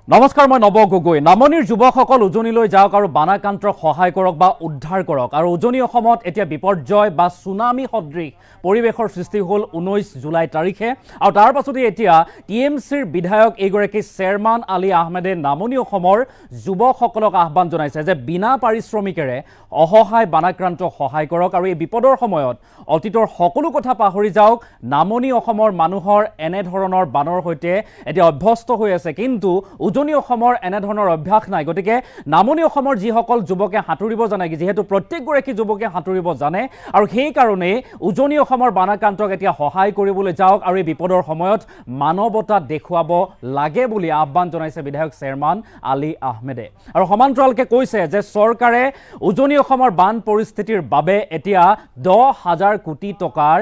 নমস্কাৰ, মই নৱ গগৈ। নামনিৰ যুৱকসকল উজনিলৈ যাওক আৰু বানাক্ৰান্তক সহায় কৰক বা উদ্ধাৰ কৰক। আৰু উজনি অসমত এতিয়া বিপৰ্যয় বা সুনামি সদৃশ পৰিৱেশৰ সৃষ্টি হ'ল 19 জুলাই তাৰিখে। আৰু তাৰ পাছতে এতিয়া TMCৰ বিধায়ক এইগৰাকী চেয়াৰমান আলী আহমেদে নামনি অসমৰ যুৱকসকলক আহ্বান জনাইছে যে বিনা পাৰিশ্ৰমিকেৰে অসহায় বানাক্ৰান্তক সহায় কৰক আৰু এই বিপদৰ সময়ত অতীতৰ সকলো কথা পাহৰি যাওক। নামনি অসমৰ মানুহৰ এনেধৰণৰ বানৰ সৈতে এতিয়া অভ্যস্ত হৈ আছে, কিন্তু উজনি অসমৰ এনেধৰণৰ অভ্যাস নাই। গতিকে নামনি অসমৰ যিসকল যুৱকে সাঁতুৰিব জানে, যিহেতু প্ৰত্যেকগৰাকী যুৱকে সাঁতুৰিব জানে, আৰু সেইকাৰণে উজনি অসমৰ বানাক্ৰান্তক এতিয়া সহায় কৰিবলৈ যাওক আৰু এই বিপদৰ সময়ত মানৱতা দেখুৱাব লাগে বুলি আহ্বান জনাইছে বিধায়ক চেয়াৰমান আলী আহমেদে। আৰু সমান্তৰালকে কৈছে যে চৰকাৰে উজনি অসমৰ বান পৰিস্থিতিৰ বাবে এতিয়া 10,000 কোটি টকাৰ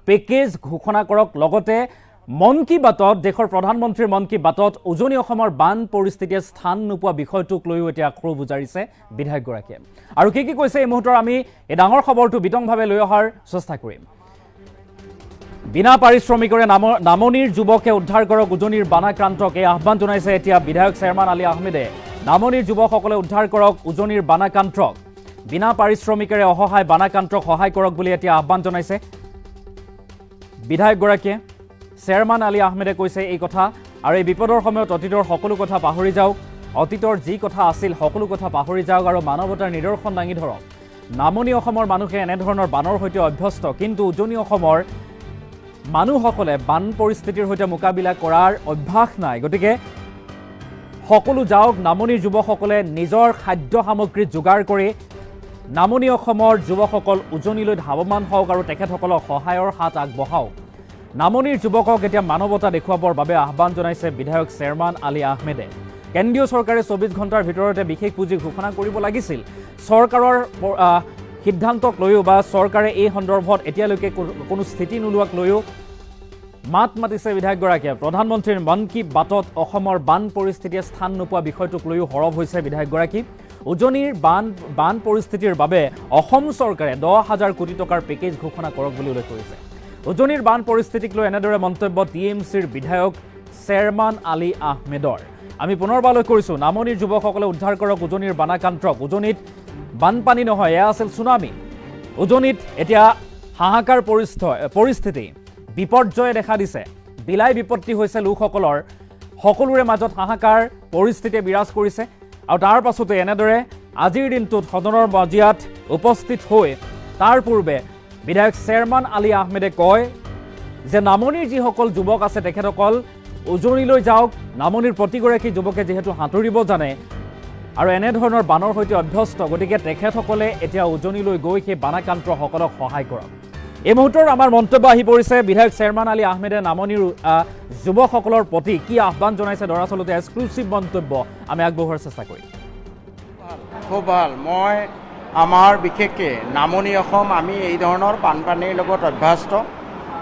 পেকেজ ঘোষণা কৰক। লগতে মন কী বাতত, দেশৰ প্ৰধানমন্ত্ৰীৰ মন কী বাতত উজনি অসমৰ বান পৰিস্থিতিয়ে স্থান নোপোৱা বিষয়টোক লৈও এতিয়া ক্ষোভ উজাৰিছে বিধায়কগৰাকীয়ে। আৰু কি কৈছে এই মুহূৰ্তত আমি এই ডাঙৰ খবৰটো বিতংভাৱে লৈ অহাৰ চেষ্টা কৰিম। বিনা পাৰিশ্ৰমিকৰে নামনিৰ যুৱকে উদ্ধাৰ কৰক উজনিৰ বানাক্ৰান্তক, এই আহ্বান জনাইছে এতিয়া বিধায়ক চেয়াৰমান আলী আহমেদে। নামনিৰ যুৱকসকলে উদ্ধাৰ কৰক উজনিৰ বানাক্ৰান্তক, বিনা পাৰিশ্ৰমিকেৰে অসহায় বানাক্ৰান্তক সহায় কৰক বুলি এতিয়া আহ্বান জনাইছে বিধায়কগৰাকীয়ে। চেয়াৰমান আলী আহমেদে কৈছে এই কথা। আৰু এই বিপদৰ সময়ত অতীতৰ সকলো কথা পাহৰি যাওক, অতীতৰ যি কথা আছিল সকলো কথা পাহৰি যাওক আৰু মানৱতাৰ নিদৰ্শন দাঙি ধৰক। নামনি অসমৰ মানুহে এনেধৰণৰ বানৰ সৈতে অভ্যস্ত, কিন্তু উজনি অসমৰ মানুহসকলে বান পৰিস্থিতিৰ সৈতে মোকাবিলা কৰাৰ অভ্যাস নাই। গতিকে সকলো যাওক, নামনিৰ যুৱকসকলে নিজৰ খাদ্য সামগ্ৰী যোগাৰ কৰি নামনি অসমৰ যুৱকসকল উজনিলৈ ধাৱমান হওক আৰু তেখেতসকলক সহায়ৰ হাত আগবঢ়াওক। নামনিৰ যুৱকক এতিয়া মানৱতা দেখুৱাবৰ বাবে আহ্বান জনাইছে বিধায়ক চেয়াৰমান আলী আহমেদে। কেন্দ্ৰীয় চৰকাৰে 24 ঘণ্টাৰ ভিতৰতে বিশেষ পুঁজি ঘোষণা কৰিব লাগিছিল। চৰকাৰৰ সিদ্ধান্তক লৈও বা চৰকাৰে এই সন্দৰ্ভত এতিয়ালৈকে কোনো স্থিতি নোলোৱাক লৈও মাত মাতিছে বিধায়কগৰাকীয়ে। প্ৰধানমন্ত্ৰীৰ মন কী বাতত অসমৰ বান পৰিস্থিতিয়ে স্থান নোপোৱা বিষয়টোক লৈও সৰব হৈছে বিধায়কগৰাকী। উজনিৰ বান পৰিস্থিতিৰ বাবে অসম চৰকাৰে 10,000 কোটি টকাৰ পেকেজ ঘোষণা কৰক বুলি উল্লেখ কৰিছে। উজনিৰ বান পৰিস্থিতিক লৈ এনেদৰে মন্তব্য TMCৰ বিধায়ক চেয়াৰমান আলী আহমেদৰ। আমি পুনৰবাৰলৈ কৰিছোঁ, নামনিৰ যুৱকসকলে উদ্ধাৰ কৰক উজনিৰ বানাক্ৰান্তক। উজনিত বানপানী নহয়, এয়া আছিল চুনামি। উজনিত এতিয়া হাহাকাৰ পৰিস্থিতি, বিপৰ্যয়ে দেখা দিছে। বিলাই বিপত্তি হৈছে লোকসকলৰ, সকলোৰে মাজত হাহাকাৰ পৰিস্থিতিয়ে বিৰাজ কৰিছে। আৰু তাৰ পাছতে এনেদৰে আজিৰ দিনটোত সদনৰ মজিয়াত উপস্থিত হৈ তাৰ পূৰ্বে বিধায়ক চেয়াৰমান আলী আহমেদে কয় যে নামনিৰ যিসকল যুৱক আছে তেখেতসকল উজনিলৈ যাওক। নামনিৰ প্ৰতিগৰাকী যুৱকে যিহেতু সাঁতুৰিব জানে আৰু এনেধৰণৰ বানৰ সৈতে অভ্যস্ত, গতিকে তেখেতসকলে এতিয়া উজনিলৈ গৈ সেই বানাক্ৰান্তসকলক সহায় কৰক। এই মুহূৰ্তৰ আমাৰ মন্তব্য আহি পৰিছে বিধায়ক চেয়াৰমান আলী আহমেদে নামনিৰ যুৱকসকলৰ প্ৰতি কি আহ্বান জনাইছে। দৰাচলতে এক্সক্লুচিভ মন্তব্য আমি আগবঢ়োৱাৰ চেষ্টা কৰিম। খুব ভাল। মই আমাৰ বিশেষকৈ নামনি অসম, আমি এই ধৰণৰ বানপানীৰ লগত অভ্যস্ত।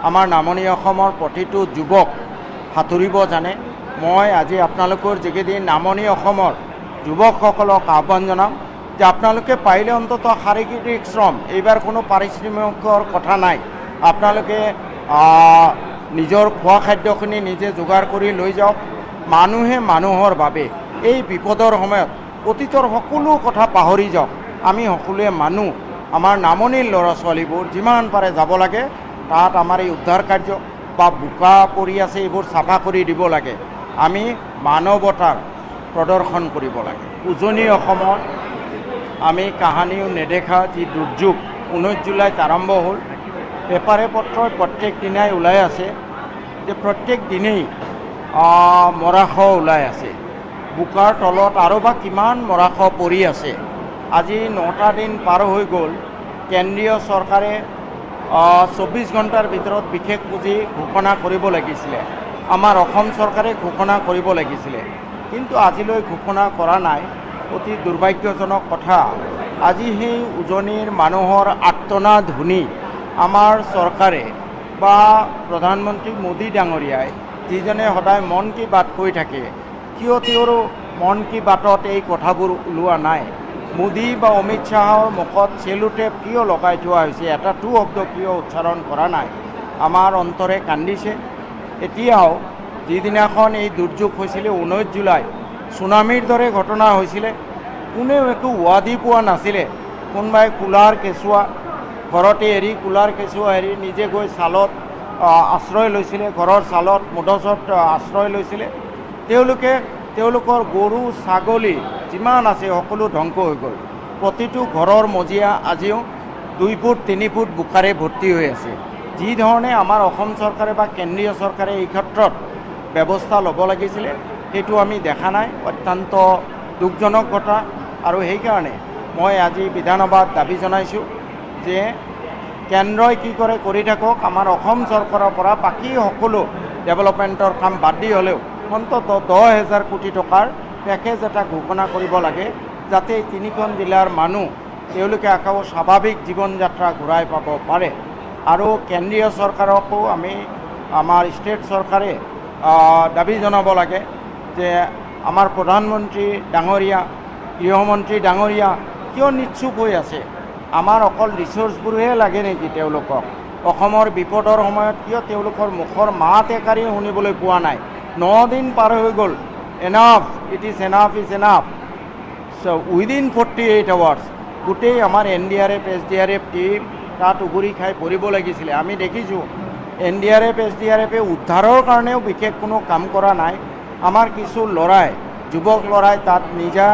আমাৰ নামনি অসমৰ প্ৰতিটো যুৱক সাঁতুৰিব জানে। মই আজি আপোনালোকৰ যোগেদি নামনি অসমৰ যুৱকসকলক আহ্বান জনাম যে আপোনালোকে পাৰিলে অন্ততঃ শাৰীৰিক শ্ৰম, এইবাৰ কোনো পাৰিশ্ৰমিকৰ কথা নাই, আপোনালোকে নিজৰ খোৱা খাদ্যখিনি নিজে যোগাৰ কৰি লৈ যাওক। মানুহে মানুহৰ বাবে এই বিপদৰ সময়ত অতীতৰ সকলো কথা পাহৰি যাওক। আমি সকলোৱে মানুহ, আমাৰ নামনিৰ ল'ৰা ছোৱালীবোৰ যিমান পাৰে যাব লাগে তাত। আমাৰ এই উদ্ধাৰ কাৰ্য বা বোকা পৰি আছে এইবোৰ চাফা কৰি দিব লাগে। আমি মানৱতাৰ প্ৰদৰ্শন কৰিব লাগে। উজনি অসমত আমি কাহানিও নেদেখা যি দুৰ্যোগ 19 জুলাইত আৰম্ভ হ'ল। পেপাৰে পত্ৰই প্ৰত্যেক দিনাই ওলাই আছে যে প্ৰত্যেক দিনেই মৰাশ ওলাই আছে। বোকাৰ তলত আৰু বা কিমান মৰাশ পৰি আছে। আজি 9টা দিন পাৰ হৈ গ'ল। কেন্দ্ৰীয় চৰকাৰে 24 ঘণ্টাৰ ভিতৰত বিশেষ পুঁজি ঘোষণা কৰিব লাগিছিলে। আমাৰ অসম চৰকাৰে ঘোষণা কৰিব লাগিছিলে, কিন্তু আজিলৈ ঘোষণা কৰা নাই। অতি দুৰ্ভাগ্যজনক কথা। আজি সেই উজনিৰ মানুহৰ আৰ্তনাদ শুনি আমাৰ চৰকাৰে বা প্ৰধানমন্ত্ৰী মোদী ডাঙৰীয়াই, যিজনে সদায় মন কী বাত কৈ থাকে, কিয় তেওঁৰ মন কী বাতত এই কথাবোৰ ওলোৱা নাই? মোদী বা অমিত শ্বাহৰ মুখত চেলুটেপ কিয় লগাই থোৱা হৈছে? এটা শব্দ কিয় উচ্চাৰণ কৰা নাই? আমাৰ অন্তৰে কান্দিছে। এতিয়াও যিদিনাখন এই দুৰ্যোগ হৈছিলে 19 জুলাই, ছুনামিৰ দৰে ঘটনা হৈছিলে কোনেও একো ৱাদি পোৱা নাছিলে। কোনোবাই কুলাৰ কেঁচুৱা ঘৰতে এৰি কুলাৰ কেঁচুৱা এৰি নিজে গৈ ছালত আশ্ৰয় লৈছিলে, ঘৰৰ ছালত মুধচত আশ্ৰয় লৈছিলে। তেওঁলোকৰ গৰু ছাগলী যিমান আছে সকলো ধ্বংস হৈ গ'ল। প্ৰতিটো ঘৰৰ মজিয়া আজিও 2 ফুট 3 ফুট বোকাৰে ভৰ্তি হৈ আছে। যি ধৰণে আমাৰ অসম চৰকাৰে বা কেন্দ্ৰীয় চৰকাৰে এই ক্ষেত্ৰত ব্যৱস্থা ল'ব লাগিছিলে সেইটো আমি দেখা নাই। অত্যন্ত দুখজনক কথা। আৰু সেইকাৰণে মই আজি বিধানসভাত দাবী জনাইছোঁ যে কেন্দ্ৰই কি কৰে কৰি থাকক, আমাৰ অসম চৰকাৰৰ পৰা বাকী সকলো ডেভেলপমেণ্টৰ কাম বাদ দি হ'লেও অন্ততঃ 10,000 কোটি টকাৰ পেকেজ এটা ঘোষণা কৰিব লাগে, যাতে এই 3খন জিলাৰ মানুহ তেওঁলোকে আকৌ স্বাভাৱিক জীৱন যাত্ৰা ঘূৰাই পাব পাৰে। আৰু কেন্দ্ৰীয় চৰকাৰকো আমাৰ ষ্টেট চৰকাৰে দাবী জনাব লাগে যে আমাৰ প্ৰধানমন্ত্ৰী ডাঙৰীয়া, গৃহমন্ত্ৰী ডাঙৰীয়া কিয় নিশ্চুপ হৈ আছে? আমাৰ অকল ৰিচোৰ্চবোৰহে লাগে নেকি তেওঁলোকক? অসমৰ বিপদৰ সময়ত কিয় তেওঁলোকৰ মুখৰ মাত একাৰি শুনিবলৈ পোৱা নাই? 9 দিন পাৰ হৈ গ'ল। Enough, it is enough is enough. So' within 48 hours গোটেই আমাৰ NDRF SDRF টিম তাত উগুৰি খাই পৰিব লাগিছিলে। আমি দেখিছোঁ NDRF SDRFে উদ্ধাৰৰ কাৰণেও বিশেষ কোনো কাম কৰা নাই। আমাৰ কিছু যুৱক ল'ৰাই তাত নিজা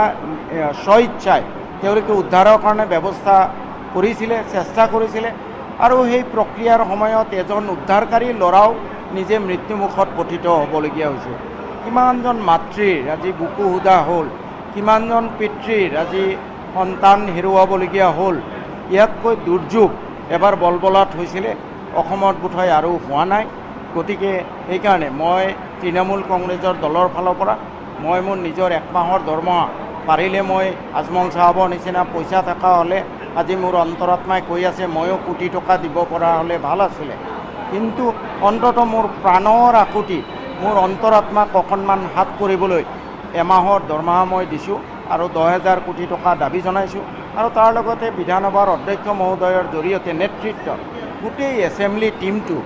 স্বইচ্ছাই তেওঁলোকে উদ্ধাৰৰ কাৰণে ব্যৱস্থা কৰিছিলে, চেষ্টা কৰিছিলে। আৰু সেই প্ৰক্ৰিয়াৰ সময়ত এজন উদ্ধাৰকাৰী ল'ৰাও নিজে মৃত্যুমুখত পতিত হ'বলগীয়া হৈছে। কিমানজন মাতৃৰ আজি বুকু সুদা হ'ল, কিমানজন পিতৃৰ আজি সন্তান হেৰুৱাবলগীয়া হ'ল। ইয়াতকৈ দুৰ্যোগ এবাৰ বলবলাত হৈছিলে, অসমত বোধহয় আৰু হোৱা নাই। গতিকে সেইকাৰণে মই তৃণমূল কংগ্ৰেছৰ দলৰ ফালৰ পৰা মই মোৰ নিজৰ 1 মাহৰ দৰমহা পাৰিলে মই আজমল চাহাবৰ নিচিনা পইচা থকা হ'লে আজি মোৰ অন্তৰাত্মাই কৈ আছে ময়ো কোটি টকা দিব পৰা হ'লে ভাল আছিলে। কিন্তু অন্ততঃ মোৰ প্ৰাণৰ আকুতি, মোৰ অন্তৰাত্মাক অকণমান হাত কৰিবলৈ 1 মাহৰ দৰমহা মই দিছোঁ আৰু 10,000 কোটি টকা দাবী জনাইছোঁ। আৰু তাৰ লগতে বিধানসভাৰ অধ্যক্ষ মহোদয়ৰ জৰিয়তে নেতৃত্ব গোটেই এছেম্বলি টিমটো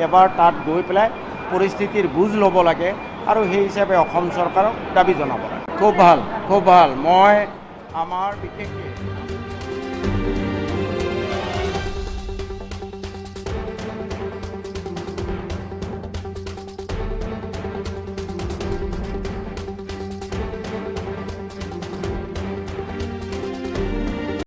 এবাৰ তাত গৈ পেলাই পৰিস্থিতিৰ বুজ ল'ব লাগে আৰু সেই হিচাপে অসম চৰকাৰক দাবী জনাব লাগে। খুব ভাল। মই আমাৰ বিশেষকৈ